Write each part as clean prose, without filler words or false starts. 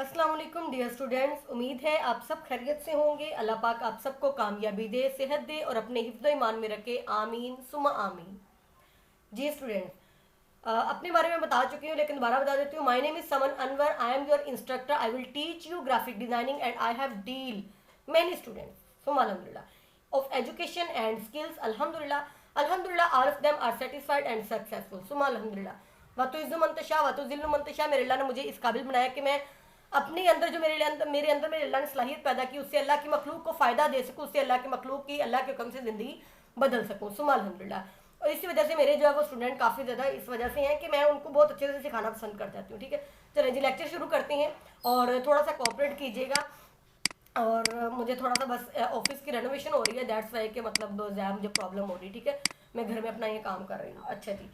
अस्सलाम वालेकुम dear students, उम्मीद है आप सब खैरियत से होंगे। अल्लाह पाक आप सबको कामयाबी दे, सेहत दे और अपने हिफ्ज़ ईमान में रखे। आमीन सुमा आमीन। जी स्टूडेंट्स, अपने बारे में बता चुकी हूँ लेकिन दोबारा बता देती हूँ। My name is Saman Anwar, I am your instructor. I will teach you graphic designing and I have deal many students सुमा अल्हम्दुलिल्लाह ऑफ एजुकेशन एंड स्किल्स। अल्हम्दुलिल्लाह all of them are satisfied and successful सुमा अल्हम्दुलिल्लाह। वतुइज़्ज़ु मंतशा वतुज़िल्लु मंतशा। मेरे अल्लाह ने मुझे इस काबिल बनाया कि मैं अपने अंदर जो मेरे अंदर मेरे अल्लाह ने सलाहियत पैदा की, उससे अल्लाह की मखलूक को फ़ायदा दे सकूँ, उससे अल्लाह की मखलूक की अल्लाह के हुक्म से ज़िंदगी बदल सकूँ सुमा अल्हम्दुलिल्लाह। और इसी वजह से मेरे जो है वो स्टूडेंट काफ़ी ज़्यादा इस वजह से हैं कि मैं उनको बहुत अच्छे से सिखाना पसंद कर जाती हूँ। ठीक है, चलें जी लेक्चर शुरू करते हैं और थोड़ा सा कोऑपरेट कीजिएगा। और मुझे थोड़ा सा बस ऑफिस की रेनोवेशन हो रही है, दैट्स वाई के मतलब मुझे प्रॉब्लम हो रही है। ठीक है, मैं घर में अपना ये काम कर रही हूँ। अच्छा जी,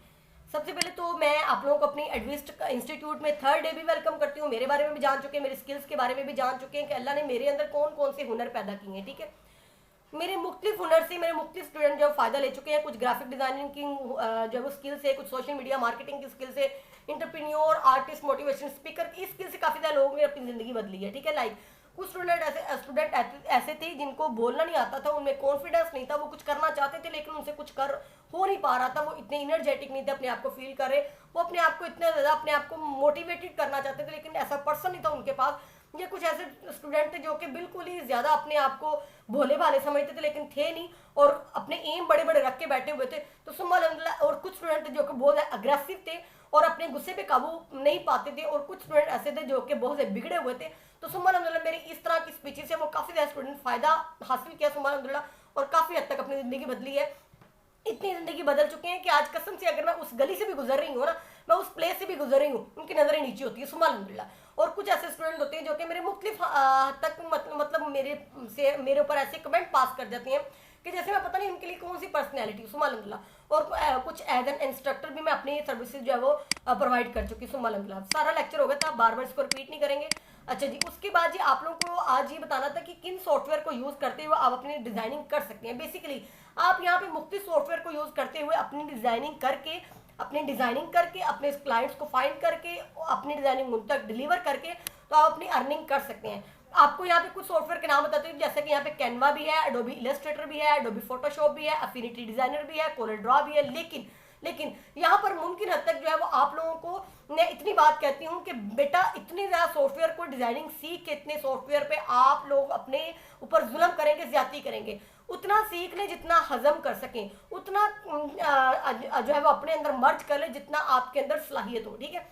सबसे पहले तो मैं आप लोगों को अपनी एडविस्ट इंस्टीट्यूट में थर्ड डे भी वेलकम करती हूँ। मेरे बारे में भी जान चुके हैं, मेरे स्किल्स के बारे में भी जान चुके हैं कि अल्लाह ने मेरे अंदर कौन कौन से हुनर पैदा किए हैं। ठीक है, मेरे मुख्तलिफ हुनर से मेरे मुख्तलिफ स्टूडेंट जो फ़ायदा ले चुके हैं। कुछ ग्राफिक डिजाइनिंग की जो वो स्किल्स है, कुछ सोशल मीडिया मार्केटिंग की स्किल्स है, इंटरप्रेन्योर, आर्टिस्ट, मोटिवेशन स्पीकर की स्किल से काफ़ी ज़्यादा लोगों ने अपनी ज़िंदगी बदली है। ठीक है, लाइक कुछ स्टूडेंट ऐसे थे जिनको बोलना नहीं आता था, उनमें कॉन्फिडेंस नहीं था, वो कुछ करना चाहते थे लेकिन उनसे कुछ कर हो नहीं पा रहा था। वो इतने इनर्जेटिक नहीं थे अपने आप को फील करे, वो अपने आप को इतना ज़्यादा अपने आप को मोटिवेटेड करना चाहते थे लेकिन ऐसा पर्सन नहीं था उनके पास। ये कुछ ऐसे स्टूडेंट थे जो कि बिल्कुल ही ज़्यादा अपने आप को भोले भाले समझते थे लेकिन थे नहीं, और अपने एम बड़े बड़े रख के बैठे हुए थे। तो सुम्मा अल्हम्दुलिल्लाह। और कुछ स्टूडेंट थे जो कि बहुत अग्रेसिव थे और अपने गुस्से पे काबू नहीं पाते थे, और कुछ स्टूडेंट ऐसे थे जो कि बहुत से बिगड़े हुए थे। तो सुम्मा अल्हम्दुलिल्लाह मेरी इस तरह की स्पीचेस से वो काफ़ी ज़्यादा स्टूडेंट फ़ायदा हासिल किया सुम्मा अल्हम्दुलिल्लाह, और काफ़ी हद तक अपनी ज़िंदगी बदली है। इतनी ज़िंदगी बदल चुके हैं कि आज कसम से अगर मैं उस गली से भी गुजर रही हूँ ना, मैं उस प्लेस से भी गुजर रही हूँ, उनकी नज़रें नीचे होती है सुम्मा अल्हम्दुलिल्लाह। और कुछ ऐसे स्टूडेंट होते हैं जो कि मेरे मुख्तलिफ तक मतलब मेरे ऊपर ऐसे कमेंट पास कर जाते हैं कि जैसे मैं पता नहीं उनके लिए कौन सी पर्सनैलिटी सुम्मा अल्हम्दुलिल्लाह। और कुछ एज एन इंस्ट्रक्टर भी मैं अपनी सर्विसेज जो है वो प्रोवाइड कर चुकी सुम्मा अल्हम्दुलिल्लाह। सारा लेक्चर हो गया था, बार बार इसको रिपीट नहीं करेंगे। अच्छा जी, उसके बाद जी आप लोगों को आज ये बताना था कि किन सॉफ्टवेयर को यूज़ करते हुए आप अपनी डिज़ाइनिंग कर सकते हैं। बेसिकली आप यहाँ पे मुख्तलिफ सॉफ्टवेयर को यूज़ करते हुए अपनी डिज़ाइनिंग करके अपने क्लाइंट्स को फाइंड करके अपनी डिज़ाइनिंग उन तक डिलीवर करके तो आप अपनी अर्निंग कर सकते हैं। आपको यहाँ पे कुछ सॉफ्टवेयर के नाम बताते हैं, जैसे कि यहाँ पे कैनवा भी है, एडोबी इलस्ट्रेटर भी है, एडोबी फोटोशॉप भी है, अफिनिटी डिजाइनर भी है, कोरल ड्रॉ भी है। लेकिन यहाँ पर मुमकिन हद तक जो है वो आप लोगों को मैं इतनी बात कहती हूँ कि बेटा इतनी ज़्यादा सॉफ्टवेयर को डिज़ाइनिंग सीख के इतने सॉफ्टवेयर पे आप लोग अपने ऊपर जुल्म करेंगे, ज्यादती करेंगे। उतना सीख ले जितना हजम कर सकें, उतना जो है वो अपने अंदर मर्ज कर ले जितना आपके अंदर सलाहियत हो। ठीक है,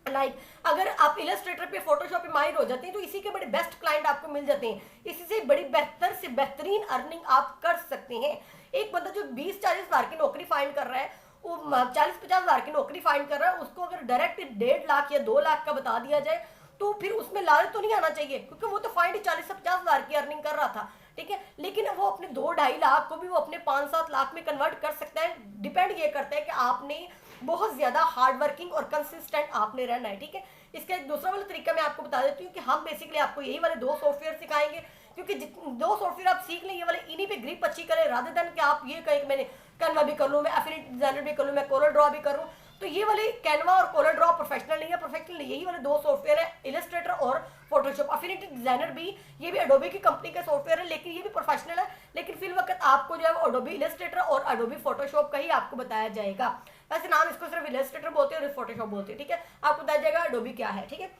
लाइक अगर आप इलस्ट्रेटर पे, फोटोशॉप पे माहिर हो जाते हैं तो इसी के बड़े बेस्ट क्लाइंट आपको मिल जाते हैं, इसी से बड़ी बेहतर से बेहतरीन अर्निंग आप कर सकते हैं। एक बंदा जो 20-40 हज़ार की नौकरी फाइंड कर रहा है, वो 40-50 हज़ार की नौकरी फाइंड कर रहा है, उसको अगर डायरेक्ट 1.5 लाख या 2 लाख का बता दिया जाए तो फिर उसमें लालच तो नहीं आना चाहिए, क्योंकि वो तो फाइंड 40-50 हज़ार की अर्निंग कर रहा था। ठीक है, लेकिन वो अपने 2-2.5 लाख को भी वो अपने 5-7 लाख में कन्वर्ट कर सकता है। डिपेंड ये करता है कि आपने बहुत ज़्यादा हार्ड वर्किंग और कंसिस्टेंट आपने रहना है। ठीक है, इसका एक दूसरा वाला तरीका मैं आपको बता देती हूँ कि हम बेसिकली आपको यही वाले 2 सॉफ्टवेयर सिखाएंगे, क्योंकि 2 सॉफ्टवेयर आप सीख लें, ये वाले इन्हीं पे ग्रिप अच्छी करें, रादर देन कि आप ये कहें कि मैंने कैनवा भी कर लूँ, मैं एफिनिटी डिजाइनर भी कर लूँ, मैं कोरल ड्रॉ भी कर लूँ। तो ये वाले कैनवा और कोरल ड्रॉ प्रोफेशनल नहीं है, प्रोफेशनल यही वाले 2 सॉफ्टवेयर है, इलस्ट्रेटर और फोटोशॉप। अफिनिटी डिजाइनर भी ये भी एडोबी की कंपनी का सॉफ्टवेयर है, लेकिन ये भी प्रोफेशनल है, लेकिन फिल वक्त आपको जो है एडोबी इलस्ट्रेटर और एडोबी फोटोशॉप का ही आपको बताया जाएगा। वैसे नाम इसको सिर्फ इलस्ट्रेटर बोलते हैं और फोटोशॉप बोलते हैं। ठीक है, आपको बताया जाएगा एडोबी क्या है। ठीक है,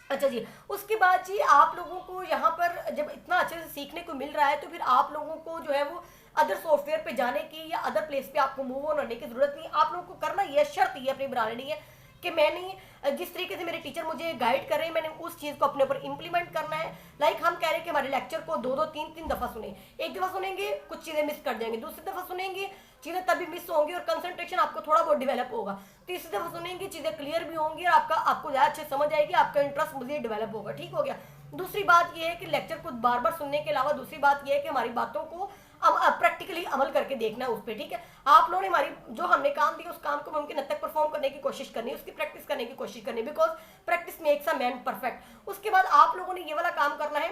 अच्छा जी, उसके बाद जी आप लोगों को यहाँ पर जब इतना अच्छे से सीखने को मिल रहा है तो फिर आप लोगों को जो है वो अदर सॉफ्टवेयर पे जाने की या अदर प्लेस पे आपको मूव ऑन होने की जरूरत नहीं। आप लोगों को करना ये शर्त ये अपनी बना लेनी है कि मैंने जिस तरीके से मेरे टीचर मुझे गाइड कर रहे हैं मैंने उस चीज़ को अपने ऊपर इंप्लीमेंट करना है। लाइक हम कह रहे हैं कि हमारे लेक्चर को 2-3 दफ़ा सुने, एक दफ़ा सुनेंगे कुछ चीज़ें मिस कर जाएंगे, दूसरी दफ़ा सुनेंगे चीज़ें तभी मिस होंगी और कंसंट्रेशन आपको थोड़ा बहुत डेवलप होगा, तीसरी दफ़ा सुनेंगे चीज़ें क्लियर भी होंगी और आपको ज़्यादा अच्छे समझ आएगी, आपका इंटरेस्ट मुझे डेवलप होगा। ठीक हो गया। दूसरी बात यह है कि लेक्चर को बार बार सुनने के अलावा दूसरी बात यह है कि हमारी बातों को प्रैक्टिकली अमल करके देखना है उस पर। ठीक है, आप लोगों ने हमारी जो हमने काम दिया उस काम को मुमकिन हद तक परफॉर्म करने की कोशिश करनी है, उसकी प्रैक्टिस करने की कोशिश करनी है, because practice makes a man perfect. उसके बाद आप लोगों ने ये वाला काम करना है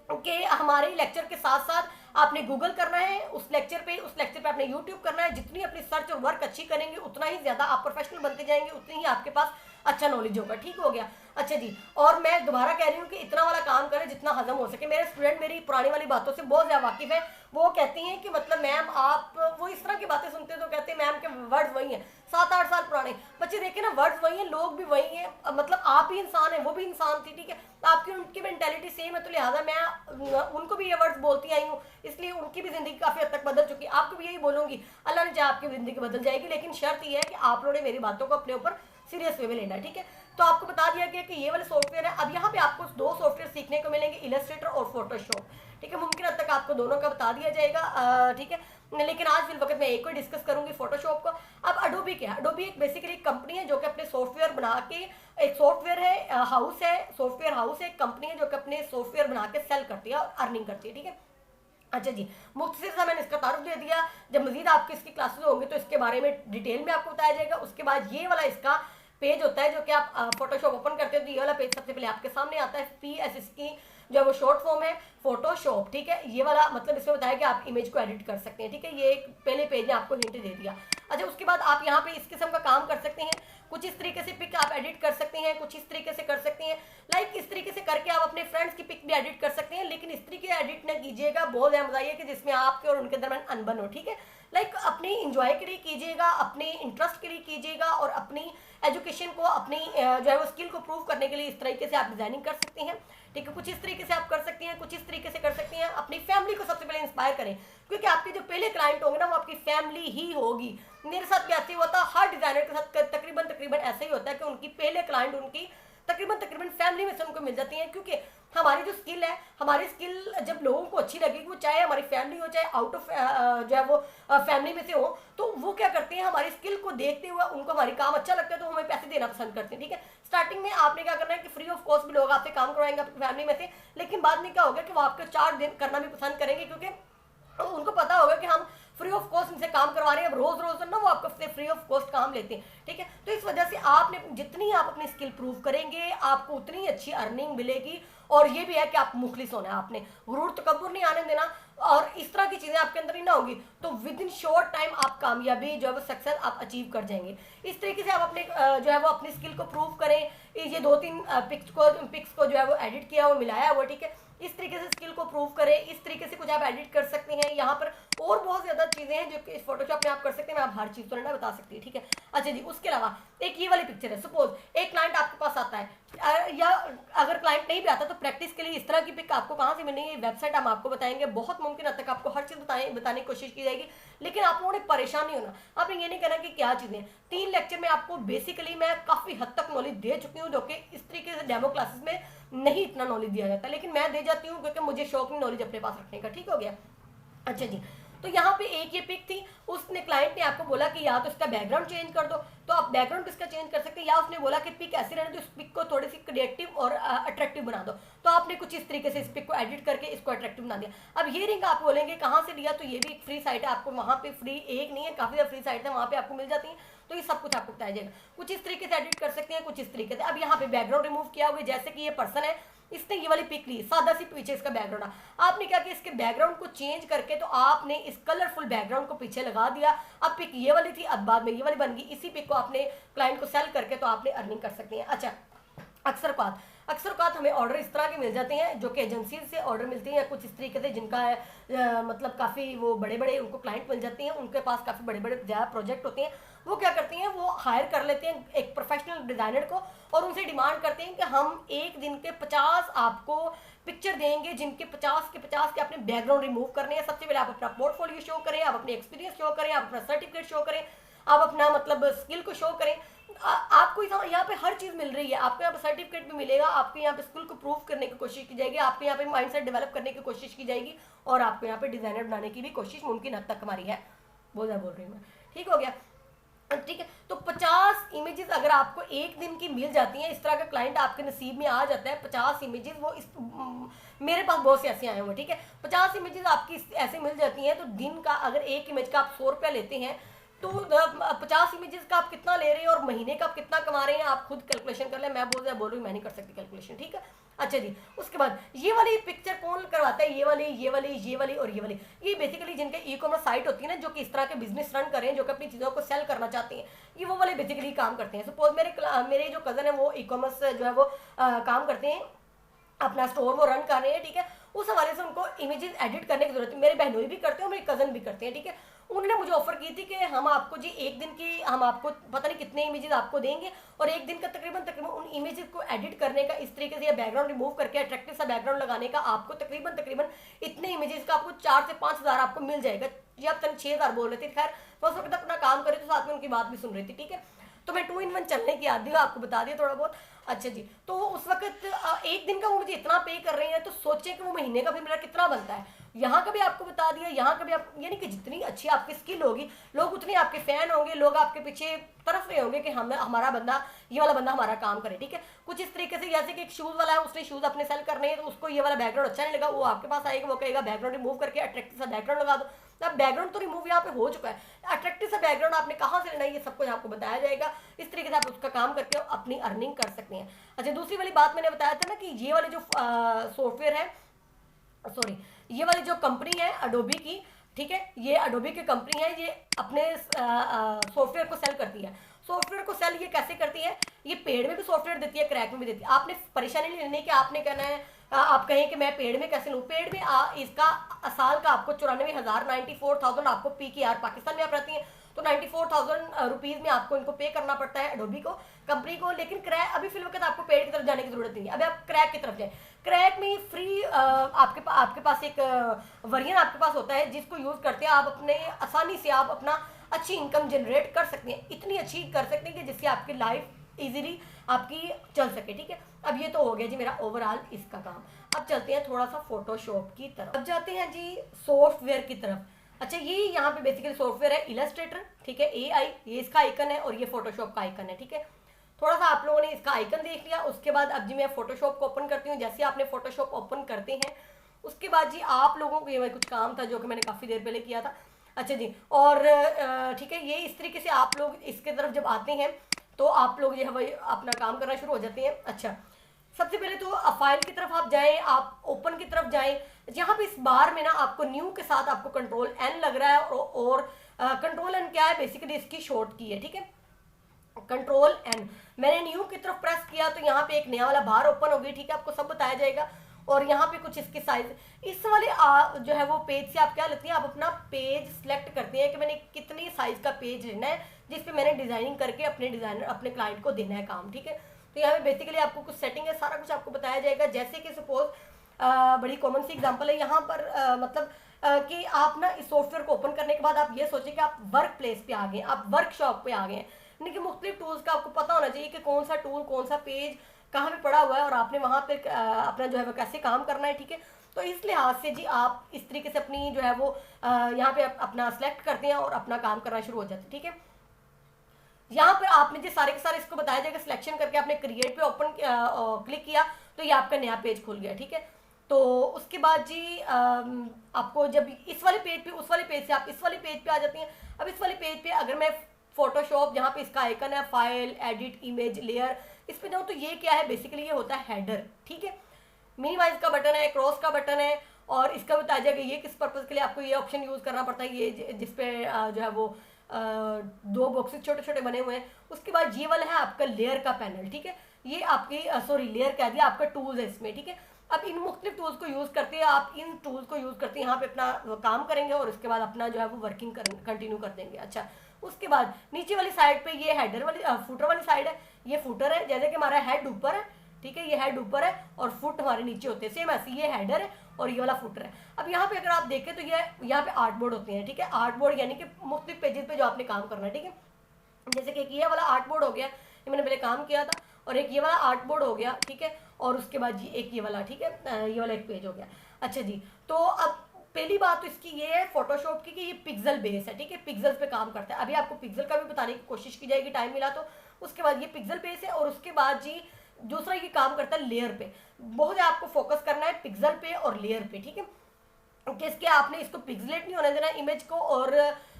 कि हमारे लेक्चर के साथ साथ आपने गूगल करना है उस लेक्चर पे आपने यूट्यूब करना है। जितनी अपनी सर्च और वर्क अच्छी करेंगे उतना ही ज़्यादा आप प्रोफेशनल बनते जाएंगे, उतनी ही आपके पास अच्छा नॉलेज होगा। ठीक हो गया। अच्छा जी, और मैं दोबारा कह रही हूँ कि इतना वाला काम करें जितना हजम हो सके। मेरे स्टूडेंट मेरी पुरानी वाली बातों से बहुत ज़्यादा वाकिफ़ है। वो कहती हैं कि मतलब मैम आप, वो इस तरह की बातें सुनते हैं तो कहते हैं मैम के वर्ड्स वही हैं, 7-8 साल पुराने। बच्चे देखे ना, वर्ड्स वही हैं, लोग भी वही हैं, मतलब आप भी इंसान हैं, वो भी इंसान थी, ठीक है, आपकी उनकी मेंटेलिटी सेम है, तो लिहाजा मैं उनको भी ये वर्ड्स बोलती आई हूँ, इसलिए उनकी भी ज़िंदगी काफ़ी हद तक बदल चुकी है। आपको भी यही बोलूँगी, अल्लाह ने चाहे आपकी ज़िंदगी बदल जाएगी, लेकिन शर्त यह है कि आप लोगों ने मेरी बातों को अपने ऊपर सीरियस वे में लेना है, ठीक है। तो आपको बता दिया गया कि ये वाले सॉफ्टवेयर है। अब यहाँ पे आपको 2 सॉफ्टवेयर सीखने को मिलेंगे, इलस्ट्रेटर और फोटोशॉप, ठीक है। मुमकिन हद तक आपको दोनों का बता दिया जाएगा, ठीक है, लेकिन आज फिल वक्त मैं एक को डिस्कस करूंगी, फोटोशॉप को। अब अडोबी क्या है? अडोबी एक बेसिकली एक कंपनी है जो कि अपने सॉफ्टवेयर बना के, एक सॉफ्टवेयर है हाउस है, सॉफ्टवेयर हाउस है, एक कंपनी है जो कि अपने सॉफ्टवेयर बना के सेल करती है और अर्निंग करती है, ठीक है। अच्छा जी, मुख्तसर सा मैंने इसका तारुफ दे दिया। जब मजीद आपकी इसकी क्लासेस होंगी तो इसके बारे में डिटेल में आपको बताया जाएगा। उसके बाद ये वाला इसका पेज होता है जो कि आप फोटोशॉप ओपन करते हो तो ये वाला पेज सबसे पहले आपके सामने आता है। PSS की जो वो शॉर्ट फॉर्म है, फोटोशॉप, ठीक है। ये वाला मतलब इसमें बताया कि आप इमेज को एडिट कर सकते हैं, ठीक है। ये एक पहले पेज में आपको हिंट दे दिया। अच्छा, उसके बाद आप यहाँ पे इस किस्म का काम कर सकते हैं। कुछ इस तरीके से पिक आप एडिट कर सकते हैं, कुछ इस तरीके से कर सकते हैं, लाइक इस तरीके से करके आप अपने फ्रेंड्स की पिक भी एडिट कर सकते हैं, लेकिन इस तरीके एडिट ना कीजिएगा, बहुत ज़्यादा मजा आइए कि जिसमें आपके और उनके दरमियान अनबन हो, ठीक है। लाइक अपनी इंजॉय के लिए कीजिएगा, अपने इंटरेस्ट के लिए कीजिएगा, और अपनी एजुकेशन को, अपनी जो है वो स्किल को प्रूव करने के लिए इस तरीके से आप डिजाइनिंग कर सकते हैं, ठीक है। कुछ इस तरीके से आप कर सकते हैं, कुछ इस तरीके से कर सकते हैं। अपनी फैमिली को सबसे पहले इंस्पायर करें, क्योंकि आपके जो पहले क्लाइंट होंगे ना वो आपकी फैमिली ही होगी। मेरे साथ भी ऐसे ही होता है, हर डिजाइनर के साथ तकरीबन ऐसा ही होता है कि उनकी पहले क्लाइंट उनकी तकरीबन फैमिली में से उनको मिल जाती है, क्योंकि हमारी जो स्किल है, हमारी स्किल जब लोगों को अच्छी लगेगी, वो चाहे हमारी फैमिली हो, चाहे आउट ऑफ जो है वो फैमिली में से हो, तो वो क्या करते हैं, हमारी स्किल को देखते हुए उनको हमारी काम अच्छा लगता है तो हमें पैसे देना पसंद करते हैं, ठीक है। स्टार्टिंग में आपने क्या करना है कि फ्री ऑफ कॉस्ट भी लोग आपसे काम करवाएंगे अपनी फैमिली में से, लेकिन बाद में क्या होगा कि वो आपको चार्ज करना भी पसंद करेंगे, क्योंकि उनको पता होगा कि हम फ्री ऑफ कॉस्ट इनसे काम करवा रहे हैं। अब रोज रोज ना वो आपको फ्री ऑफ कॉस्ट काम लेते हैं, ठीक है। तो इस वजह से आपने जितनी आप अपनी स्किल प्रूव करेंगे, आपको उतनी अच्छी अर्निंग मिलेगी। और ये भी है कि आप मुखलिस होना है, आपने गुरूर तकब्बुर नहीं आने देना, और इस तरह की चीजें आपके अंदर ही ना होगी तो विद इन शॉर्ट टाइम आप कामयाबी जो है वो सक्सेस आप अचीव कर जाएंगे। इस तरीके से आप अपने जो है वो अपनी स्किल को प्रूव करें। ये 2-3 पिक्स को जो है वो एडिट किया, वो मिलाया हुआ, ठीक है। इस तरीके से स्किल को प्रूव करें, इस तरीके से कुछ आप एडिट कर सकते हैं। यहाँ पर और बहुत ज्यादा चीजें हैं जो कि इस फोटोशॉप में आप कर सकते हैं, मैं आप हर चीज तो नहीं बता सकती, ठीक है। अच्छा जी, उसके अलावा एक ये वाली पिक्चर है। सपोज एक क्लाइंट आपके पास आता है, या अगर क्लाइंट नहीं भी आता तो प्रैक्टिस के लिए इस तरह की पिक आपको कहाँ से मिलेगी, वेबसाइट हम आपको बताएंगे। बहुत मुमकिन हद तक आपको हर चीज बताने की कोशिश की जाएगी, लेकिन आप लोगों ने परेशान नहीं होना। आपने ये नहीं कहना कि क्या चीजें। 3 लेक्चर में आपको बेसिकली मैं काफी हद तक नॉलेज दे चुकी हूँ, जो कि इस तरीके से डेमो क्लासेस में नहीं इतना नॉलेज दिया जाता, लेकिन मैं दे जाती हूँ क्योंकि मुझे शौक नहीं नॉलेज अपने पास रखने का, ठीक हो गया। अच्छा जी, तो यहाँ पे एक ये पिक थी, उसने क्लाइंट ने आपको बोला कि या तो इसका बैकग्राउंड चेंज कर दो, तो आप बैकग्राउंड किसका चेंज कर सकते हैं, या उसने बोला कि पिक ऐसे रहने दो, इस पिक को थोड़ी सी क्रिएटिव और अट्रैक्टिव बना दो, तो आपने कुछ इस तरीके से इस पिक को एडिट करके इसको अट्रैक्टिव बना दिया। अब ये रिंग आप बोलेंगे कहाँ से लिया, तो ये भी एक फ्री साइट है, आपको वहाँ पे फ्री एक नहीं है, काफी ज़्यादा फ्री साइट है, वहाँ पे आपको मिल जाती है। तो ये सब कुछ आपको बताया जाएगा। कुछ इस तरीके से एडिट कर सकते हैं, कुछ इस तरीके से। अब यहाँ पे बैकग्राउंड रिमूव किया हुआ, जैसे कि ये पर्सन है, इसने ये वाली पिक ली, सादा सी पीछे इसका बैकग्राउंड है, आपने क्या किया, इसके बैकग्राउंड को चेंज करके तो आपने इस कलरफुल बैकग्राउंड को पीछे लगा दिया। अब पिक ये वाली थी, अब बाद में ये वाली बन गई। इसी पिक को आपने क्लाइंट को सेल करके तो आपने अर्निंग कर सकते हैं। अच्छा, अक्सर औकात हमें ऑर्डर इस तरह के मिल जाते हैं जो कि एजेंसी से ऑर्डर मिलते हैं, कुछ इस तरीके से जिनका है मतलब काफ़ी वो बड़े बड़े उनको क्लाइंट मिल जाते हैं, उनके पास काफ़ी बड़े बड़े ज़्यादा प्रोजेक्ट होते हैं। वो क्या करते हैं, वो हायर कर लेते हैं एक प्रोफेशनल डिज़ाइनर को, और उनसे डिमांड करते हैं कि हम एक दिन के 50 आपको पिक्चर देंगे, जिनके 50 के आपने बैकग्राउंड रिमूव करने हैं। सबसे पहले आप अपना पोर्टफोलियो शो करें, आप अपने एक्सपीरियंस शो करें, आप अपना सर्टिफिकेट शो करें, आप अपना मतलब स्किल को शो करें। आपको यहाँ पे हर चीज़ मिल रही है, आपको यहाँ पे सर्टिफिकेट भी मिलेगा, आपके यहाँ पे स्किल को प्रूव करने की कोशिश की जाएगी, आपके यहाँ पे माइंडसेट डेवलप करने की कोशिश की जाएगी, और आपको यहाँ पे डिजाइनर बनाने की भी कोशिश मुमकिन हद तक हमारी है। बोल रही हूँ मैं, ठीक हो गया। ठीक है, तो 50 इमेजेस अगर आपको एक दिन की मिल जाती हैं, इस तरह का क्लाइंट आपके नसीब में आ जाता है, 50 इमेजेस वो इस मेरे पास बहुत से ऐसे आए हुए, ठीक है। 50 इमेजेस आपकी ऐसे मिल जाती हैं, तो दिन का अगर एक इमेज का आप 100 रुपया लेते हैं, तो 50 इमेजेस का आप कितना ले रहे हैं और महीने का आप कितना कमा रहे हैं, आप खुद कैलकुलेशन कर लें। मैं बोल रही हूँ, मैं नहीं कर सकती कैलकुलेशन, ठीक है। अच्छा जी, उसके बाद ये वाली पिक्चर कौन करवाता है, ये वाली ये वाली ये वाली और ये वाली, ये बेसिकली जिनके ई कॉमर्स साइट होती है ना, जो कि इस तरह के बिजनेस रन करें, जो कि अपनी चीज़ों को सेल करना चाहते हैं, ये वो वाले बेसिकली काम करते हैं। सपोज मेरे जो कज़न है वो ई कॉमर्स जो है वो काम करते हैं, अपना स्टोर वो रन कर रहे हैं, ठीक है। उस हवाले से उनको इमेजेस एडिट करने की जरूरत है, मेरे बहनोई भी करते हैं और मेरे कज़न भी करते हैं, ठीक है। उन्होंने मुझे ऑफर की थी कि हम आपको जी एक दिन की हम आपको पता नहीं कितने इमेजेस आपको देंगे, और एक दिन का तकरीबन तकरीबन उन इमेजेस को एडिट करने का, इस तरीके से या बैकग्राउंड रिमूव करके अट्रैक्टिव सा बैकग्राउंड लगाने का, आपको तकरीबन तकरीबन इतने इमेजेस का आपको 4 से 5 हज़ार आपको मिल जाएगा। ये आप 6 हज़ार बोल रहे थे, खैर मैं उस वक्त अपना काम करे तो साथ में उनकी बात भी सुन रही थी, ठीक है। तो मैं 2 in 1 चलने की आदि हूँ, आपको बता दिया थोड़ा बहुत। अच्छा जी, तो उस वक्त एक दिन का वो मुझे इतना पे कर रहे हैं, तो सोचे कि वो महीने का फिर मेरा कितना बनता है। यहाँ का भी आपको बता दिया, यहाँ का भी आप, यानी कि जितनी अच्छी आपकी स्किल होगी, लोग उतने आपके फैन होंगे, लोग आपके पीछे तरफ रहे होंगे कि हम हमारा बंदा, ये वाला बंदा हमारा काम करे, ठीक है। कुछ इस तरीके से, जैसे कि एक शूज़ वाला है, उसने शूज़ अपने सेल करने हैं, तो उसको ये वाला बैकग्राउंड अच्छा नहीं लगा, वो आपके पास आएगा, वो कहेगा बैकग्राउंड रिमूव करके अट्रैक्टिव सा बैकग्राउंड लगा दो। अब बैकग्राउंड तो रिमूव यहाँ पे हो चुका है, अट्रैक्टिव सा बैकग्राउंड आपने कहाँ से लेना है, ये सब कुछ आपको बताया जाएगा। इस तरीके से आप उसका काम करके अपनी अर्निंग कर सकते हैं। अच्छा, दूसरी वाली बात मैंने बताया था ना कि ये वाली जो सॉफ्टवेयर है, सॉरी, ये वाली जो कंपनी है अडोबी की, ठीक है, ये अडोबी की कंपनी है, ये अपने सॉफ्टवेयर को सेल करती है। सॉफ्टवेयर को सेल ये कैसे करती है, ये पेड में भी सॉफ्टवेयर देती है, क्रैक में भी देती है। आपने परेशानी नहीं लेनी कि आपने कहना है आप कहें कि मैं पेड में कैसे लूँ। पेड में इसका साल का आपको 94,000 94,000 आपको PKR पाकिस्तान में आप रहती हैं, तो 94,000 रुपीज़ में आपको इनको पे करना पड़ता है अडोबी को, कंपनी को। लेकिन क्रैक अभी फिल वक्त आपको पेड की तरफ जाने की जरूरत नहीं है, अभी आप क्रैक की तरफ जाए। क्रैक में फ्री आपके पास एक वर्जन आपके पास होता है, जिसको यूज़ करते हैं आप अपने आसानी से आप अपना अच्छी इनकम जनरेट कर सकते हैं, इतनी अच्छी कर सकते हैं कि जिससे आपकी लाइफ इजीली आपकी चल सके, ठीक है। अब ये तो हो गया जी मेरा ओवरऑल इसका काम। अब चलते हैं थोड़ा सा फोटोशॉप की तरफ, अब जाते हैं जी सॉफ्टवेयर की तरफ। अच्छा, ये यहाँ पे बेसिकली सॉफ्टवेयर है इलस्ट्रेटर, ठीक है, AI, ये इसका आइकन है, और ये फोटोशॉप का आइकन है, ठीक है। थोड़ा सा आप लोगों ने इसका आइकन देख लिया, उसके बाद अब जी मैं फोटोशॉप को ओपन करती हूँ। जैसे आपने फोटोशॉप ओपन करते हैं, उसके बाद जी आप लोगों को ये कुछ काम था जो कि मैंने काफ़ी देर पहले किया था। अच्छा जी, और ठीक है, ये इस तरीके से आप लोग इसके तरफ जब आते हैं तो आप लोग जो है वही अपना काम करना शुरू हो जाते हैं। अच्छा, सबसे पहले तो फाइल की तरफ आप जाएं, आप ओपन की तरफ जाएं। यहाँ पे इस बार में ना आपको न्यू के साथ आपको कंट्रोल N लग रहा है, और कंट्रोल N क्या है, बेसिकली इसकी शॉर्ट की है, ठीक है, कंट्रोल N। मैंने न्यू की तरफ प्रेस किया तो यहाँ पे एक नया वाला बार ओपन हो गई, ठीक है, आपको सब बताया जाएगा। और यहाँ पे कुछ इसके साइज, इस वाले जो है वो पेज से आप क्या लेते हैं, आप अपना पेज सिलेक्ट करते हैं कि मैंने कितनी साइज का पेज लेना है, जिसपे मैंने डिजाइनिंग करके अपने डिजाइनर अपने क्लाइंट को देना है काम, ठीक है। तो यहाँ पे बेसिकली आपको कुछ सेटिंग है, सारा कुछ आपको बताया जाएगा। जैसे कि सपोज बड़ी कॉमन सी एग्जांपल है यहाँ पर, मतलब कि आप ना इस सॉफ्टवेयर को ओपन करने के बाद आप ये सोचें कि आप वर्क प्लेस पे आ गए, आप वर्कशॉप पे आ गए हैं, यानी कि मुख्तलिफ टूल्स का आपको पता होना चाहिए कि कौन सा टूल, कौन सा पेज कहाँ पे पड़ा हुआ है, और आपने वहाँ पे अपना जो है वो कैसे काम करना है, ठीक है। तो इस लिहाज से जी आप इस तरीके से अपनी जो है वो यहाँ पे अपना सेलेक्ट करते हैं और अपना काम करना शुरू हो जाते हैं, ठीक है। यहाँ पर आपने जो सारे के सारे इसको बताया जाएगा, सिलेक्शन करके आपने क्रिएट पे ओपन क्लिक किया तो ये आपका नया पेज खुल गया, ठीक है। तो उसके बाद जी आपको जब इस वाले पेज पे, उस वाले पेज से आप इस वाले पेज पे आ जाती हैं। अब इस वाले पेज पे अगर मैं फोटोशॉप, जहाँ पे इसका आइकन है फाइल, एडिट, इमेज, लेयर, इस पे जाऊँ तो ये क्या है, बेसिकली ये होता है हेडर, ठीक है। मिनिमाइज का बटन है, क्रॉस का बटन है, और इसका बताया जाएगा ये किस पर्पज़ के लिए आपको ये ऑप्शन यूज़ करना पड़ता है, ये जिसपे जो है वो 2 बॉक्सेस छोटे छोटे बने हुए हैं। उसके बाद ये वाला है आपका लेयर का पैनल, ठीक है, ये आपकी सॉरी लेयर कह दिया, आपका टूल्स है इसमें, ठीक है। अब इन मुख्तलिफ टूल्स को यूज़ करते हैं, आप इन टूल्स को यूज़ करते हैं यहाँ पे अपना काम करेंगे, और उसके बाद अपना जो है वो वर्किंग कंटिन्यू कर देंगे। अच्छा, उसके बाद नीचे वाली साइड पे ये हेडर वाली फुटर वाली साइड है, ये फुटर है, जैसे कि हमारा हेड ऊपर है, ठीक है, ये हेड ऊपर है और फुट हमारे नीचे होते हैं, सेम ऐसे ये हेडर है और ये वाला फुटर है। अब यहाँ पे अगर आप देखें तो ये यहाँ पे आर्ट बोर्ड होते हैं, ठीक है, आर्ट बोर्ड यानी कि मुख्तलिफ पेजेस पे जो आपने काम करना है, ठीक है। जैसे कि ये वाला आर्ट बोर्ड हो गया, ये मैंने पहले काम किया था, और एक ये वाला आर्ट बोर्ड हो गया, ठीक है, और उसके बाद जी एक ये वाला, ठीक है, ये वाला एक पेज हो गया। अच्छा जी, तो अब पहली बात तो इसकी ये है फोटोशॉप की कि ये पिक्सल बेस है, ठीक है, पिक्सल्स पे काम करता है। अभी आपको पिक्सल का भी बताने की कोशिश की जाएगी टाइम मिला तो। उसके बाद ये पिक्सल बेस है, और उसके बाद जी दूसरा ये काम करता है लेयर पे। बहुत आपको फोकस करना है पिक्सल पे और लेयर पे, ठीक है, किसके आपने इसको पिक्सलेट नहीं होने देना इमेज को, और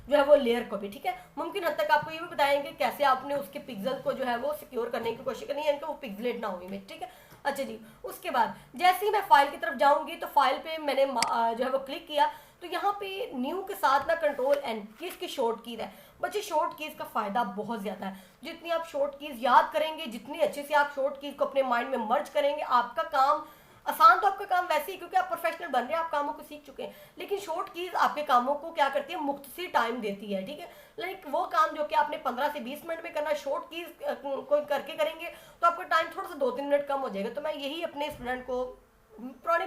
जो है वो लेयर को भी, ठीक है। मुमकिन हद तक आपको ये भी बताएंगे कैसे आपने उसके पिक्सल को जो है वो सिक्योर करने की कोशिश करनी है, इनका वो पिक्सलेट ना हो इमेज, ठीक है। अच्छा जी, उसके बाद जैसे ही मैं फाइल की तरफ जाऊंगी तो फाइल पे मैंने जो है वो क्लिक किया, तो यहाँ पे न्यू के साथ ना कंट्रोल एन की इसकी शॉर्ट कीज है। बच्चे शॉर्ट कीज का फायदा बहुत ज्यादा है, जितनी आप शॉर्ट कीज याद करेंगे, जितनी अच्छे से आप शॉर्ट कीज को अपने माइंड में मर्ज करेंगे, आपका काम आसान तो आपका काम वैसे ही, क्योंकि आप प्रोफेशनल बन रहे हैं, आप कामों को सीख चुके हैं, लेकिन शॉर्ट कीज आपके कामों को क्या करती है, मुक्त सी टाइम देती है, ठीक है। लाइक वो काम जो कि आपने 15 से 20 मिनट में करना, शॉर्ट कीज को करके करेंगे तो आपका टाइम थोड़ा सा 2-3 मिनट कम हो जाएगा। तो मैं यही अपने स्टूडेंट को, पुरानी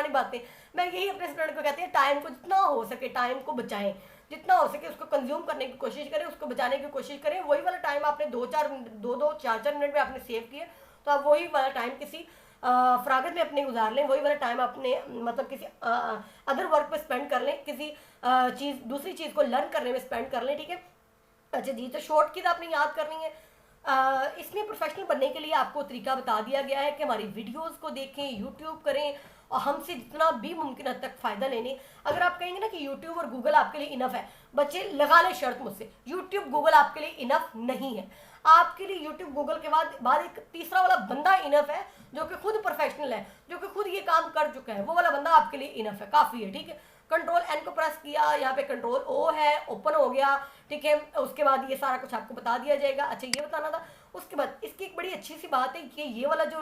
बातें मैं यही अपने स्टूडेंट को कहती है, टाइम को जितना हो सके टाइम को बचाएं, जितना हो सके उसको कंज्यूम करने की कोशिश करें, उसको बचाने की कोशिश करें। वही वाला टाइम आपने 4 मिनट में आपने सेव किया, तो आप वही वाला टाइम किसी फरागत में अपने गुजार लें, वही वाला टाइम अपने मतलब किसी अदर वर्क पे स्पेंड कर लें, किसी दूसरी चीज़ को लर्न करने में स्पेंड कर लें, ठीक है। अच्छा जी, तो शॉर्ट कीज आपने याद करनी है। इसमें प्रोफेशनल बनने के लिए आपको तरीका बता दिया गया है कि हमारी वीडियोस को देखें, यूट्यूब करें और हमसे जितना भी मुमकिन हद तक फ़ायदा लेने। अगर आप कहेंगे ना कि यूट्यूब और गूगल आपके लिए इनफ है, बच्चे लगा ले शर्त मुझसे, यूट्यूब गूगल आपके लिए इनफ नहीं है। आपके लिए यूट्यूब गूगल के बाद एक तीसरा वाला बंदा इनफ है, जो कि खुद प्रोफेशनल है, जो कि खुद ये काम कर चुका है, वो वाला बंदा आपके लिए इनफ है, काफ़ी है, ठीक है। कंट्रोल एन को प्रेस किया, यहाँ पे कंट्रोल ओ है, ओपन हो गया, ठीक है। उसके बाद ये सारा कुछ आपको बता दिया जाएगा। अच्छा, ये बताना था। उसके बाद इसकी एक बड़ी अच्छी सी बात है कि ये वाला जो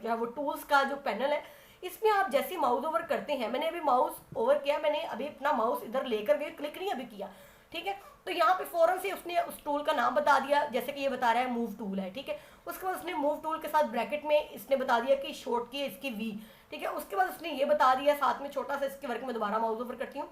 है वो टूल्स का जो पैनल है, इसमें आप जैसे माउस ओवर करते हैं, मैंने अभी माउस ओवर किया, मैंने अभी अपना माउस इधर लेकर गए, क्लिक नहीं अभी किया, ठीक है। तो यहाँ पे फौरन से उसने उस टूल का नाम बता दिया, जैसे कि ये बता रहा है मूव टूल है, ठीक है। उसके बाद उसने मूव टूल के साथ ब्रैकेट में इसने बता दिया कि शॉर्ट की है इसकी वी, ठीक है। उसके बाद उसने ये बता दिया साथ में छोटा सा इसके वर्क में, दोबारा माउस ओवर करती हूँ,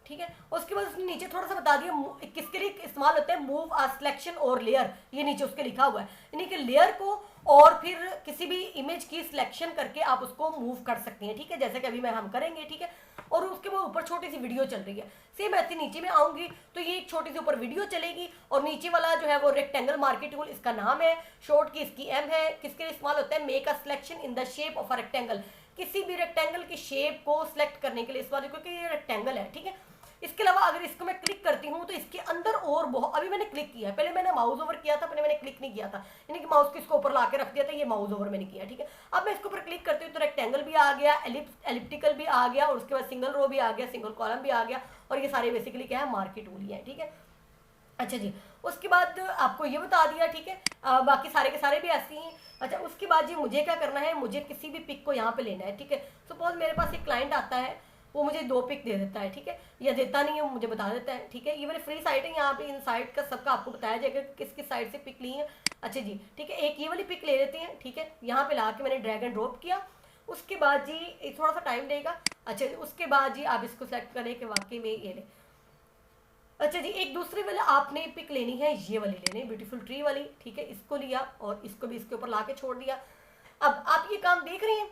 ठीक है। उसके बाद उसने नीचे थोड़ा सा बता दिया किसके लिए इस्तेमाल होता है, मूव आ सिलेक्शन और लेयर, ये नीचे उसके लिखा हुआ है, यानी कि लेयर को और फिर किसी भी इमेज की सिलेक्शन करके आप उसको मूव कर सकते हैं, ठीक है, जैसे कि अभी हम करेंगे, ठीक है। और उसके बाद ऊपर छोटी सी वीडियो चल रही है, सेम ऐसे नीचे में आऊंगी तो ये एक छोटी सी ऊपर वीडियो चलेगी, और नीचे वाला जो है वो रेक्टेंगल मार्केट टूल, इसका नाम है, शॉर्ट की इसकी एम है, किसके लिए इस्तेमाल होता है, make a selection in the shape of a rectangle, किसी भी रेक्टेंगल की शेप को सिलेक्ट करने के लिए इस्तेमाल, क्योंकि ये रेक्टेंगल है, ठीक है। इसके अलावा अगर इसको मैं क्लिक करती हूँ तो इसके अंदर और बहुत, अभी मैंने क्लिक किया है, पहले मैंने माउस ओवर किया था, पहले मैंने क्लिक नहीं किया था, यानी कि माउस को इसको ऊपर ला के रख दिया था, ये माउस ओवर मैंने किया, ठीक है। अब मैं इसके ऊपर क्लिक करती हूँ तो रेक्टेंगल भी आ गया, एलिप्टिकल भी आ गया, और उसके बाद सिंगल रो भी आ गया, सिंगल कॉलम भी आ गया, और ये सारे बेसिकली क्या है, मार्केट टूल ही है, ठीक है। अच्छा जी, उसके बाद आपको ये बता दिया, ठीक है। बाकी सारे के सारे भी ऐसे ही हैं। अच्छा, उसके बाद जी मुझे क्या करना है, मुझे किसी भी पिक को यहाँ पे लेना है, ठीक है। सपोज मेरे पास एक क्लाइंट आता है, वो मुझे 2 पिक दे देता है, ठीक है, या देता नहीं है, मुझे बता देता है, ठीक है। ये वाली फ्री साइट है, यहाँ पे इन साइट का सबका आपको बताया जाएगा कि किस किस साइट से पिक ली है। अच्छा जी, ठीक है, एक ये वाली पिक ले लेते हैं, ठीक है, यहाँ पे ला के मैंने ड्रैग एंड ड्रॉप किया। उसके बाद जी थोड़ा सा टाइम लेगा। अच्छा जी, उसके बाद जी आप इसको सेलेक्ट करें कि वाकई में ये ले। अच्छा जी, एक दूसरी वाले आपने पिक लेनी है, ये वाली लेनी है, ब्यूटीफुल ट्री वाली, ठीक है। इसको लिया और इसको भी इसके ऊपर ला के छोड़ दिया। अब आप ये काम देख रहे हैं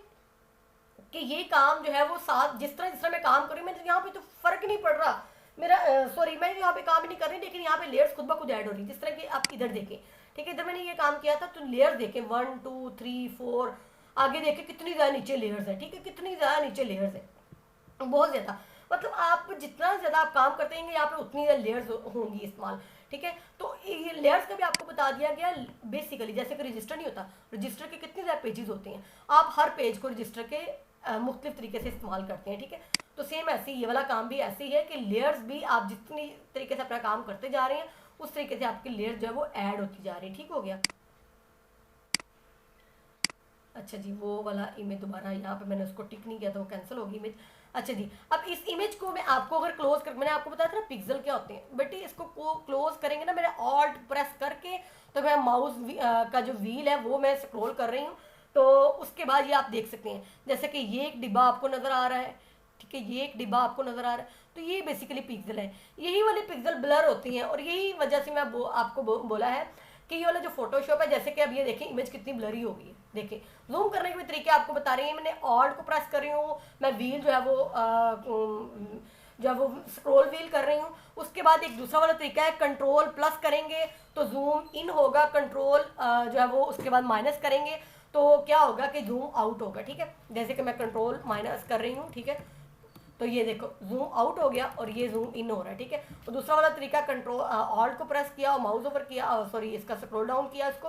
कि ये काम जो है वो साथ जिस तरह मैं काम कर रही हूँ, मेरे यहाँ पे तो फर्क नहीं पड़ रहा मेरा, सॉरी मैं यहाँ पे काम नहीं कर रही, लेकिन यहाँ पे लेयर्स खुद ब खुद ऐड हो रही, जिस तरह की आप इधर देखें, ठीक है। इधर मैंने ये काम किया था तो लेयर्स देखें 1 2 3 4, आगे देखें कितनी ज़्यादा नीचे लेयर्स है, ठीक है, कितनी ज़्यादा नीचे लेयर्स है, बहुत ज़्यादा। मतलब आप जितना ज़्यादा आप काम करते हैं यहाँ पे उतनी ज़्यादा लेयर्स होंगी इस्तेमाल, ठीक है। तो ये लेयर्स का भी आपको बता दिया गया, बेसिकली जैसे कि रजिस्टर नहीं होता, रजिस्टर के कितने ज़्यादा पेजेस होते हैं, आप हर पेज को रजिस्टर के मुख्तलिफ तरीके से इस्तेमाल करते हैं, ठीक है। तो सेम ऐसे ही ये वाला काम भी ऐसे ही है कि लेयर्स भी आप जितनी तरीके से अपना काम करते जा रहे हैं, उस तरीके से आपकी लेयर्स जो है वो ऐड होती जा रही है, ठीक हो गया। अच्छा जी, वो वाला इमेज दोबारा यहाँ पे मैंने उसको टिक नहीं किया था, वो कैंसिल होगी इमेज। अच्छा जी, अब इस इमेज को मैं आपको अगर क्लोज कर, मैंने आपको बताया था ना पिक्सल क्या होते हैं बेटी, इसको क्लोज करेंगे ना, मेरे ऑल्ट प्रेस करके, तो मैं माउस का जो व्हील है वो मैं स्क्रॉल कर रही हूँ, तो उसके बाद ये आप देख सकते हैं, जैसे कि ये एक डिब्बा आपको नजर आ रहा है, ठीक है, ये एक डिब्बा आपको नजर आ रहा है, तो ये बेसिकली पिक्सल है। यही वाले पिक्सल ब्लर होती हैं, और यही वजह से मैं आपको बोला है कि ये वाला जो फोटोशॉप है, जैसे कि अब ये देखें इमेज कितनी ब्लरी हो गई है, देखिए जूम करने के भी तरीके आपको बता रही हैं, मैंने ऑल्ट को प्रेस कर रही हूँ, मैं व्हील जो है वो स्क्रॉल व्हील कर रही हूँ। उसके बाद एक दूसरा वाला तरीका है, कंट्रोल प्लस करेंगे तो जूम इन होगा, कंट्रोल जो है वो उसके बाद माइनस करेंगे तो क्या होगा कि जूम आउट होगा, ठीक है। जैसे कि मैं कंट्रोल माइनस कर रही हूँ, ठीक है, तो ये देखो जूम आउट हो गया और ये जूम इन हो रहा है, ठीक है। और दूसरा वाला तरीका कंट्रोल ऑल्ट को प्रेस किया और माउस ओवर किया, सॉरी इसका स्क्रॉल डाउन किया इसको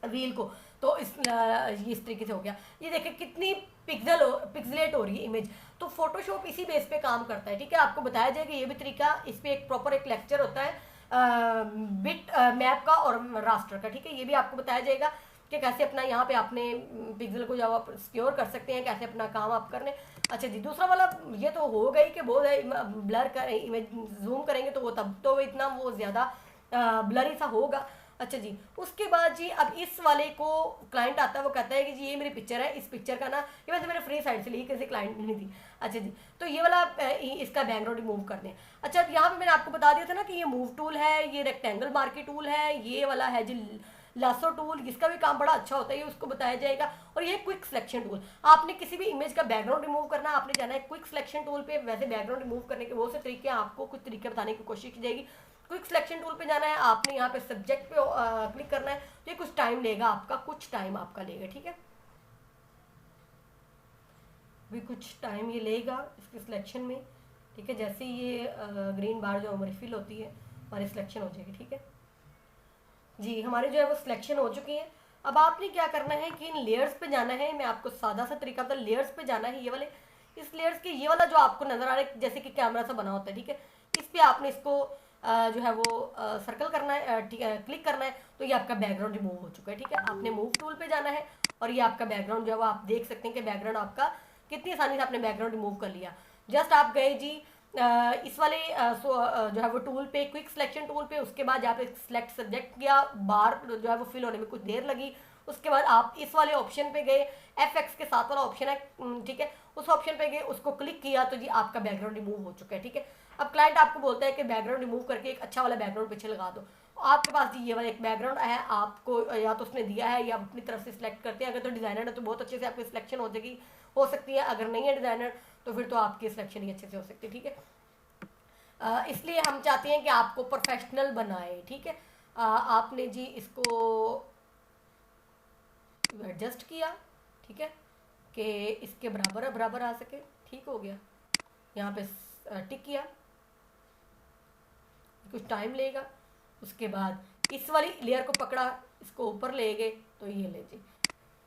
व्हील को, तो इस तरीके से हो गया। ये देखिए कितनी पिक्सलेट हो रही है इमेज। तो फोटोशॉप इसी बेस पे काम करता है, ठीक है। आपको बताया जाएगा ये भी तरीका, इस पे एक प्रॉपर एक लेक्चर होता है बिट मैप का और रास्टर का, ठीक है। ये भी आपको बताया जाएगा कि कैसे अपना यहाँ पे आपने पिक्सल को जब आप सिक्योर कर सकते हैं, कैसे अपना काम आप करने। अच्छा जी, दूसरा वाला ये तो हो गई कि बहुत ब्लर कर इमेज जूम करेंगे तो वो तब तो इतना वो ज़्यादा ब्लरी सा होगा। अच्छा जी, उसके बाद जी अब इस वाले को क्लाइंट आता है, वो कहता है कि जी ये मेरी पिक्चर है, इस पिक्चर का ना ये वैसे मेरे फ्री साइड से ली, किसी क्लाइंट नहीं थी। अच्छा जी, तो ये वाला इसका बैकग्राउंड रिमूव कर दें। अच्छा, यहाँ पे मैंने आपको बता दिया था ना कि ये मूव टूल है, ये रेक्टेंगल मार्की टूल है, ये वाला है जी लासो टूल, इसका भी काम बड़ा अच्छा होता है, ये उसको बताया जाएगा। और ये क्विक सिलेक्शन टूल, आपने किसी भी इमेज का बैकग्राउंड रिमूव करना, आपने जाना है क्विक सिलेक्शन टूल पे। वैसे बैकग्राउंड रिमूव करने के बहुत से तरीके, आपको कुछ तरीके बताने की कोशिश की जाएगी। क्विक सिलेक्शन टूल पे जाना है, आपने यहाँ पे सब्जेक्ट पे क्लिक करना है, तो ये कुछ टाइम लेगा आपका, कुछ टाइम आपका लेगा, ठीक है। भी कुछ टाइम ये लेगा इसके सिलेक्शन में, ठीक है। जैसे ये ग्रीन बार जो हमारी फिल होती है, हमारी सिलेक्शन हो जाएगी, ठीक है जी। हमारी जो है वो सिलेक्शन हो चुकी है। अब आपने क्या करना है कि इन लेयर्स पे जाना है। मैं आपको सादा सा तरीका बता, लेयर्स पे जाना है, ये वाले इस लेयर्स के ये वाला जो आपको नजर आ रहा है जैसे कि कैमरा सा बना होता है, ठीक है। इस पे आपने इसको जो है वो सर्कल करना है, ठीक है, क्लिक करना है, तो ये आपका बैकग्राउंड रिमूव हो चुका है, ठीक है। आपने मूव टूल पे जाना है और ये आपका बैकग्राउंड जो है वो आप देख सकते हैं कि बैकग्राउंड आपका कितनी आसानी से आपने बैकग्राउंड रिमूव कर लिया। जस्ट आप गए जी इस वाले जो है वो टूल पे, क्विक सिलेक्शन टूल पे, उसके बाद यहाँ पे सिलेक्ट सब्जेक्ट किया, बार जो है वो फिल होने में कुछ देर लगी। उसके बाद आप इस वाले ऑप्शन पे गए, FX के साथ वाला ऑप्शन है, ठीक है, उस ऑप्शन पे गए, उसको क्लिक किया, तो जी आपका बैकग्राउंड रिमूव हो चुका है, ठीक है। अब क्लाइंट आपको बोलता है कि बैकग्राउंड रिमूव करके एक अच्छा वाला बैकग्राउंड पीछे लगा दो। आपके पास जी ये वाला एक बैकग्राउंड है, आपको या तो उसने दिया है या अपनी तरफ से सिलेक्ट करते हैं। अगर तो डिजाइनर है तो बहुत अच्छे से आपकी सिलेक्शन हो जाएगी, हो सकती है। अगर नहीं है डिजाइनर तो फिर तो आपकी सिलेक्शन ही अच्छे से हो सकती है, ठीक है। इसलिए हम चाहते हैं कि आपको प्रोफेशनल बनाए, ठीक है। आपने जी इसको एडजस्ट किया, ठीक है, कि इसके बराबर बराबर आ सके, ठीक हो गया। यहाँ पे टिक किया, कुछ टाइम लेगा। उसके बाद इस वाली लेयर को पकड़ा, इसको ऊपर ले गए, तो ये ले जी।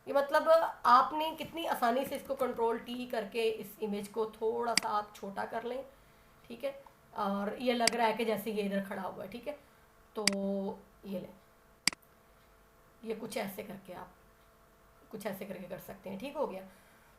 ये मतलब आपने कितनी आसानी से इसको कंट्रोल T करके इस इमेज को थोड़ा सा आप छोटा कर लें, ठीक है। और ये लग रहा है कि जैसे ये इधर खड़ा हुआ है, ठीक है। तो ये लें, ये कुछ ऐसे करके आप कुछ ऐसे करके कर सकते हैं, ठीक हो गया।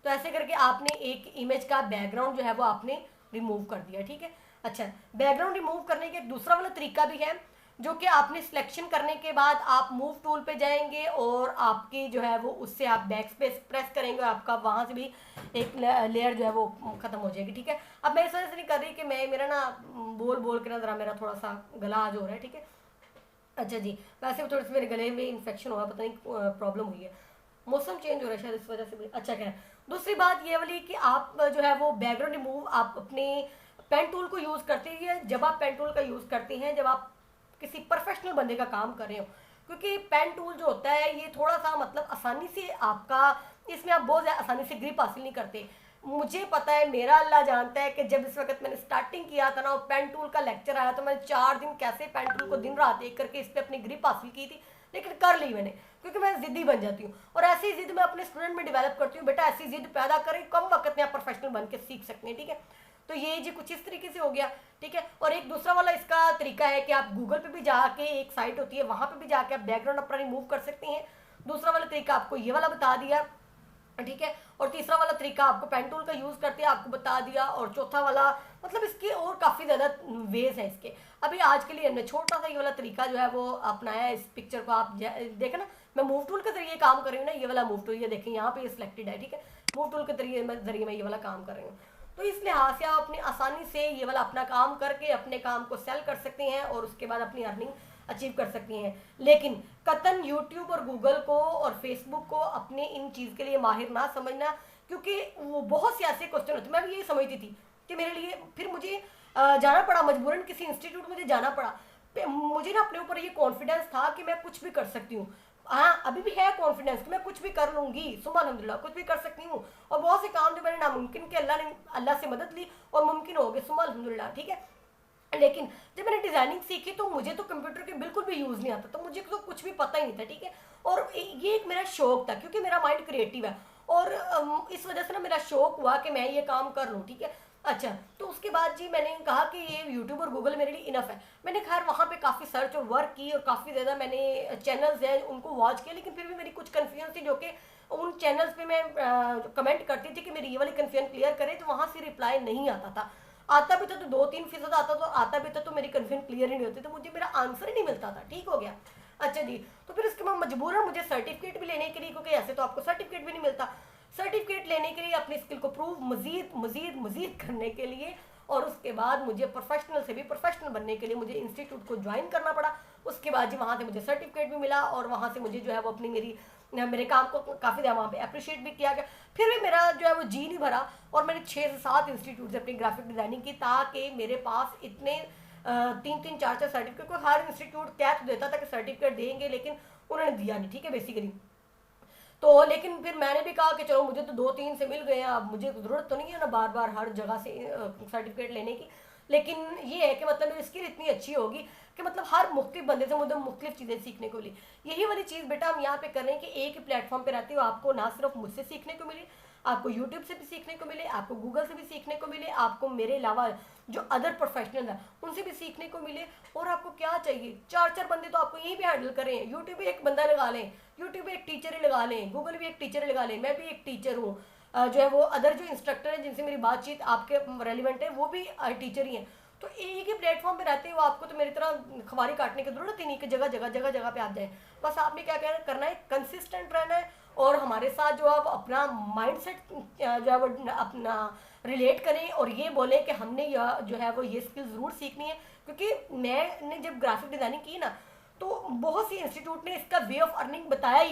तो ऐसे करके आपने एक इमेज का बैकग्राउंड जो है वो आपने रिमूव कर दिया, ठीक है। अच्छा, बैकग्राउंड रिमूव करने के दूसरा वाला तरीका भी है, जो कि आपने सिलेक्शन करने के बाद आप मूव टूल पे जाएंगे और आपकी जो है वो उससे आप बैक स्पेस प्रेस करेंगे, आपका वहाँ से भी एक लेयर जो है वो खत्म हो जाएगी, ठीक है। अब मैं इस वजह से नहीं कर रही कि मैं मेरा ना बोल बोल के ना ज़रा मेरा थोड़ा सा गला आज हो रहा है, ठीक है। अच्छा जी, वैसे थोड़ी सी मेरे गले में इन्फेक्शन हुआ, पता नहीं प्रॉब्लम हुई है, मौसम चेंज हो रहा है शायद इस वजह से भी। अच्छा, क्या है दूसरी बात ये वाली कि आप जो है वो बैकग्राउंड रिमूव आप अपने पेन टूल को यूज़ करते हैं। जब आप पेन टूल का यूज़ करते हैं, जब आप किसी प्रोफेशनल बंदे का काम कर रहे हो, क्योंकि पेन टूल जो होता है ये थोड़ा सा मतलब आसानी से आपका, इसमें आप बहुत ज़्यादा आसानी से ग्रिप हासिल नहीं करते। मुझे पता है, मेरा अल्लाह जानता है कि जब इस वक्त मैंने स्टार्टिंग किया था ना, पेन टूल का लेक्चर आया तो मैंने 4 दिन कैसे पेन टूल को दिन रात एक करके इस पर अपनी ग्रिप हासिल की थी, लेकिन कर ली मैंने, क्योंकि मैं ज़िद्दी बन जाती हूँ। और ऐसी ज़िद मैं अपने स्टूडेंट में डेवलप करती हूँ, बेटा ऐसी ज़िद पैदा करें, कम वक्त में आप प्रोफेशनल बन के सीख सकते हैं, ठीक है। तो ये जी कुछ इस तरीके से हो गया, ठीक है। और एक दूसरा वाला इसका तरीका है कि आप गूगल पे भी जाके, एक साइट होती है वहाँ पे भी जाके आप बैकग्राउंड अपना रिमूव कर सकते हैं। दूसरा वाला तरीका आपको ये वाला बता दिया, ठीक है। और तीसरा वाला तरीका आपको पेन टूल का यूज़ करते हैं आपको बता दिया। और चौथा वाला मतलब इसके और काफ़ी ज़्यादा वेज हैं इसके। अभी आज के लिए हमने छोटा सा ये वाला तरीका जो है वो अपनाया है। इस पिक्चर को आप देखें ना, मैं मूव टूल के जरिए काम कर रही हूँ ना, ये वाला मूव टूल, ये देखें यहाँ पे ये सिलेक्टेड है, ठीक है। मूव टूल के जरिए मैं ये वाला काम कर रही हूँ। तो इस लिहाज से आप अपनी आसानी से ये वाला अपना काम करके अपने काम को सेल कर सकते हैं और उसके बाद अपनी अर्निंग अचीव कर सकती हैं। लेकिन कतन यूट्यूब और गूगल को और फेसबुक को अपने इन चीज़ के लिए माहिर ना समझना, क्योंकि वो बहुत से ऐसे क्वेश्चन होते हैं। मैं भी यही समझती थी कि मेरे लिए फिर मुझे जाना पड़ा, मजबूरन किसी इंस्टीट्यूट मुझे जाना पड़ा। मुझे ना अपने ऊपर ये कॉन्फिडेंस था कि मैं कुछ भी कर सकती हूँ, हाँ अभी भी है कॉन्फिडेंस कि मैं कुछ भी कर लूंगी, सुबह अल्हम्दुलिल्लाह कुछ भी कर सकती हूँ। और बहुत से काम जो मैंने नामुमकिन के अल्लाह से मदद ली और मुमकिन हो गए, सुबह अल्हम्दुलिल्लाह, ठीक है। लेकिन जब मैंने डिज़ाइनिंग सीखी तो मुझे तो कंप्यूटर के बिल्कुल भी यूज़ नहीं आता, तो मुझे तो कुछ भी पता ही नहीं था, ठीक है। और ये एक मेरा शौक था क्योंकि मेरा माइंड क्रिएटिव है, और इस वजह से ना मेरा शौक हुआ कि मैं ये काम कर लूँ, ठीक है। अच्छा, तो उसके बाद जी मैंने कहा कि ये यूट्यूब और गूगल मेरे लिए इनफ है। मैंने खैर वहाँ पे काफ़ी सर्च और वर्क की और काफ़ी ज़्यादा मैंने चैनल्स हैं उनको वॉच किया, लेकिन फिर भी मेरी कुछ कन्फ्यूजन थी जो कि उन चैनल्स पे मैं कमेंट करती थी कि मेरी ये वाली कन्फ्यूजन क्लियर करें, तो वहाँ से रिप्लाई नहीं आता था। आता भी था तो 2-3% आता, तो आता भी था तो मेरी कन्फ्यूजन क्लियर ही नहीं होती, तो मुझे मेरा आंसर ही नहीं मिलता था, ठीक हो गया। अच्छा जी, तो फिर उसके बाद मजबूरन मुझे सर्टिफिकेट भी लेने के लिए, क्योंकि ऐसे तो आपको सर्टिफिकेट भी नहीं मिलता, सर्टिफिकेट लेने के लिए अपनी स्किल को प्रूव मजीद मजीद मजीद करने के लिए, और उसके बाद मुझे प्रोफेशनल से भी प्रोफेशनल बनने के लिए मुझे इंस्टीट्यूट को ज्वाइन करना पड़ा। उसके बाद जी वहाँ से मुझे सर्टिफिकेट भी मिला, और वहाँ से मुझे जो है वो अपनी मेरे काम को काफ़ी ज़्यादा वहाँ पे अप्रिशिएट भी किया गया। फिर भी मेरा जो है वो जी नहीं भरा, और मैंने 6 से 7 इंस्टीट्यूट से अपनी ग्राफिक डिज़ाइनिंग की, ताकि मेरे पास इतने 3-3 4-4 सर्टिफिकेट को हर इंस्टीट्यूट कह तो देता था कि सर्टिफिकेट देंगे, लेकिन उन्होंने दिया नहीं, ठीक है, बेसिकली। तो लेकिन फिर मैंने भी कहा कि चलो मुझे तो 2-3 से मिल गए हैं, अब मुझे ज़रूरत तो नहीं है ना बार बार हर जगह से सर्टिफिकेट लेने की। लेकिन ये है कि मतलब मेरी स्किल इतनी अच्छी होगी कि मतलब हर मुख्तलिफ बंदे से मुझे मुख्तलिफ चीज़ें सीखने को मिली। यही वाली चीज़ बेटा हम यहाँ पे कर रहे हैं कि एक ही प्लेटफॉर्म पे रहते हो, आपको ना सिर्फ मुझसे सीखने को मिली, आपको यूट्यूब से भी सीखने को मिले, आपको गूगल से भी सीखने को मिले, आपको मेरे अलावा जो अदर प्रोफेशनल है उनसे भी सीखने को मिले। और आपको क्या चाहिए, 4-4 बंदे तो आपको यहीं भी हैंडल करें, यूट्यूब पे एक बंदा लगा लें, यूट्यूब पे एक टीचर ही लगा लें, गूगल भी एक टीचर ही लगा लें, मैं भी एक टीचर हूँ, जो है वो अदर जो इंस्ट्रक्टर हैं जिनसे मेरी बातचीत आपके रेलिवेंट है वो भी टीचर ही हैं। तो एक ही प्लेटफॉर्म पे रहते हो आपको, तो मेरी तरह खबारी काटने की जरूरत ही नहीं कि जगह जगह जगह जगह पे आप जाए। बस आपने क्या करना है, कंसिस्टेंट रहना है, और हमारे साथ जो आप अपना माइंडसेट जो है वो अपना रिलेट करें, और ये बोले कि हमने यह जो है वो ये स्किल ज़रूर सीखनी है। क्योंकि मैंने जब ग्राफिक डिज़ाइनिंग की ना, तो बहुत सी इंस्टीट्यूट ने इसका वे ऑफ अर्निंग बताया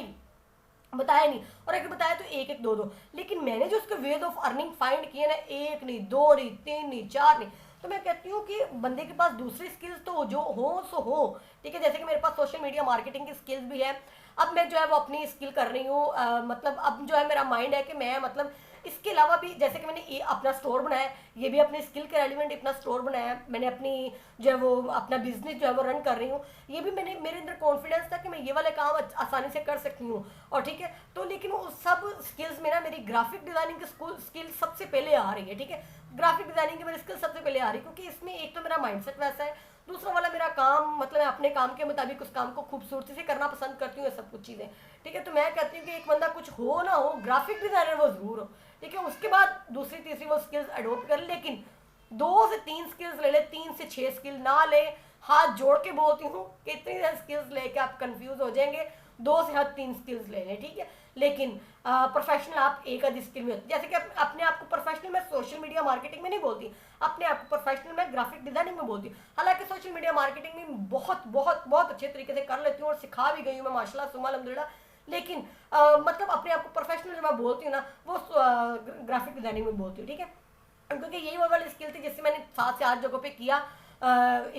नहीं, और अगर बताया तो एक एक दो दो, लेकिन मैंने जो उसका वे ऑफ अर्निंग फाइंड किया ना, एक नहीं, दो नहीं, तीन नहीं, चार नहीं। तो मैं कहती हूँ कि बंदे के पास दूसरी स्किल्स तो जो हो सो हो, ठीक है। जैसे कि मेरे पास सोशल मीडिया मार्केटिंग की स्किल्स भी है। अब मैं जो है वो अपनी स्किल कर रही हूँ, मतलब अब जो है मेरा माइंड है कि मैं मतलब इसके अलावा भी, जैसे कि मैंने ये अपना स्टोर बनाया है, ये भी अपनी स्किल के रेलिवेंट अपना स्टोर बनाया है। मैंने अपनी जो है वो अपना बिजनेस जो है वो रन कर रही हूँ, ये भी मैंने मेरे अंदर कॉन्फिडेंस था कि मैं ये वाले काम आसानी से कर सकती हूँ, और ठीक है। तो लेकिन वो सब स्किल्स में ना मेरी ग्राफिक डिजाइनिंग की स्किल सबसे पहले आ रही है, ठीक है। ग्राफिक डिजाइनिंग की मेरी स्किल सबसे पहले आ रही है, क्योंकि इसमें एक तो मेरा माइंडसेट वैसा है, दूसरा वाला मेरा काम, मतलब मैं अपने काम के मुताबिक उस काम को खूबसूरती से करना पसंद करती हूँ, ये सब कुछ चीज़ें, ठीक है। तो मैं कहती हूँ कि एक बंदा कुछ हो ना हो, ग्राफिक डिजाइनर वो जरूर हो, ठीक है। उसके बाद दूसरी तीसरी वो स्किल्स अडोप्ट कर, लेकिन 2 से 3 स्किल्स ले ले, 3 से 6 स्किल ना ले। हाथ जोड़ के बोलती हूँ कि इतनी स्किल्स लेके आप कंफ्यूज हो जाएंगे, 2 से हद 3 स्किल्स ले लें, ठीक है। लेकिन प्रोफेशनल आप एक आधी स्किल में होती, जैसे कि अपने आप को प्रोफेशनल मैं सोशल मीडिया मार्केटिंग में नहीं बोलती, अपने आप को प्रोफेशनल मैं ग्राफिक डिजाइनिंग में बोलती हूँ। हालांकि सोशल मीडिया मार्केटिंग में बहुत बहुत बहुत अच्छे तरीके से कर लेती हूँ और सिखा भी गई हूँ मैं, माशाल्लाह सुमा अल्हम्दुलिल्लाह। लेकिन मतलब अपने आप को प्रोफेशनल जो मैं बोलती हूँ ना, वो ग्राफिक डिजाइनिंग में बोलती हूँ, ठीक है। क्योंकि यही वो वाली स्किल थी जिससे मैंने 7 से 8 जगहों पे किया,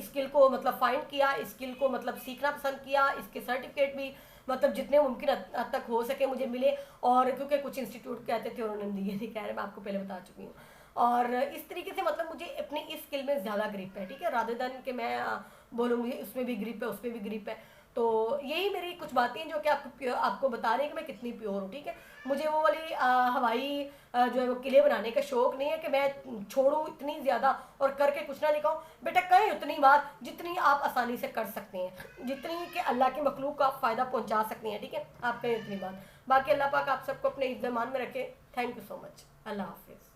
स्किल को मतलब फाइंड किया, स्किल को मतलब सीखना पसंद किया, इसके सर्टिफिकेट भी मतलब जितने मुमकिन हद तक हो सके मुझे मिले, और क्योंकि कुछ इंस्टीट्यूट कहते थे उन्होंने दिए नहीं, कह रहे मैं आपको पहले बता चुकी हूँ। और इस तरीके से मतलब मुझे अपनी इस स्किल में ज़्यादा ग्रिप है, ठीक है, रादर देन कि मैं बोलूँगी उसमें भी ग्रिप है उसमें भी ग्रिप है। तो यही मेरी कुछ बातें जो कि आपको बता रही है कि मैं कितनी प्योर हूँ, ठीक है। मुझे वो वाली हवाई जो है वो किले बनाने का शौक नहीं है कि मैं छोड़ूं इतनी ज़्यादा और करके कुछ ना दिखाऊं। बेटा कहें उतनी बात जितनी आप आसानी से कर सकते हैं, जितनी कि अल्लाह के मखलूक को आप फ़ायदा पहुंचा सकते हैं, ठीक है। आप कहें उतनी बात। बाकी अल्लाह पाक आप सबको अपने इज़्ज़त मान में रखे। Thank you so much. अल्लाह हाफिज़।